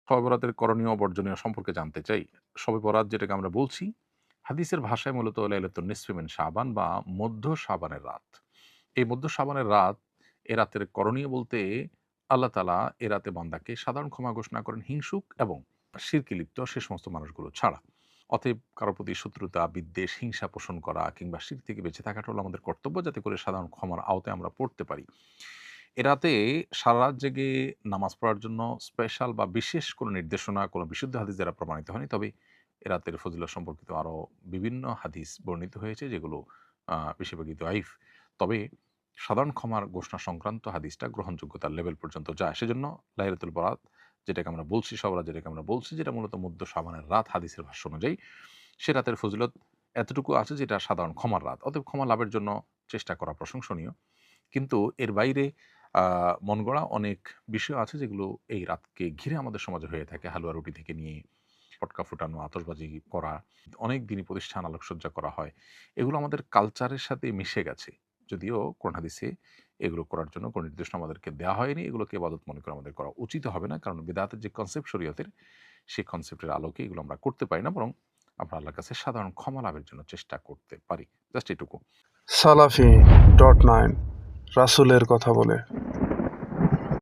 শবে বরাতের করণীয় ও বর্জনীয় সম্পর্কে জানতে চাই। শবে বরাত যেটাকে আমরা বলছি, হাদিসের ভাষায় মূলত লাইলাতুন নিসফি মিন শাবান বা মধ্য শাবানের রাত। এই মধ্য শাবানের রাত, এ রাতের করণীয় বলতে আল্লাহ তাআলা এ রাতে বান্দাকে সাধারণ ক্ষমা ঘোষণা করেন হিংসুক এবং শিরকে লিপ্ত সে সমস্ত মানুষগুলো ছাড়া। অতএব কারো প্রতি শত্রুতা, বিদ্বেষ, হিংসা পোষণ করা কিংবা শিরক থেকে বেঁচে থাকাটা হলো আমাদের কর্তব্য, যাতে করে সাধারণ ক্ষমার আওতায় আমরা পড়তে পারি। এ রাতে সারারাত জেগে নামাজ পড়ার জন্য স্পেশাল বা বিশেষ কোনো নির্দেশনা, কোনো বিশুদ্ধ হাদিস দ্বারা প্রমাণিত হয়নি। তবে এ রাতের ফজিলত সম্পর্কিত আরও বিভিন্ন হাদিস বর্ণিত হয়েছে, যেগুলো বেশিরভাগই দঈফ। তবে সাধারণ ক্ষমার ঘোষণা সংক্রান্ত হাদিসটা গ্রহণযোগ্যতার লেভেল পর্যন্ত যায়। সেজন্য লাইলাতুল বরাত যেটাকে আমরা বলছি, শবে বরাত যেটাকে আমরা বলছি, যেটা মূলত মধ্য শাবানের রাত হাদিসের ভাষ্য অনুযায়ী, সে রাতের ফজিলত এতটুকু আছে যেটা সাধারণ ক্ষমার রাত। অতএব ক্ষমা লাভের জন্য চেষ্টা করা প্রশংসনীয়। কিন্তু এর বাইরে মন গড়া অনেক বিষয় আছে, যেগুলো এই রাতকে ঘিরে আমাদের সমাজে হয়ে থাকে। হালুয়া রুটি থেকে নিয়ে পটকা ফুটানো, আতশবাজি করা, অনেক দিনই প্রতিষ্ঠান আলোকসজ্জা করা হয়। এগুলো আমাদের কালচারের সাথে মিশে গেছে। যদিও কোরআন হাদিসে এগুলো করার জন্য কোনো নির্দেশনা আমাদেরকে দেওয়া হয়নি। এগুলোকে ইবাদত মনে করে আমাদের করা উচিত হবে না। কারণ বিদআতের যে কনসেপ্ট শরীয়তের, সেই কনসেপ্টের আলোকে এগুলো আমরা করতে পারি না। বরং আমরা আল্লাহর কাছে সাধারণ ক্ষমা লাভের জন্য চেষ্টা করতে পারি। জাস্ট এটুকু। সালাফি.9 রাসূলের কথা বলে।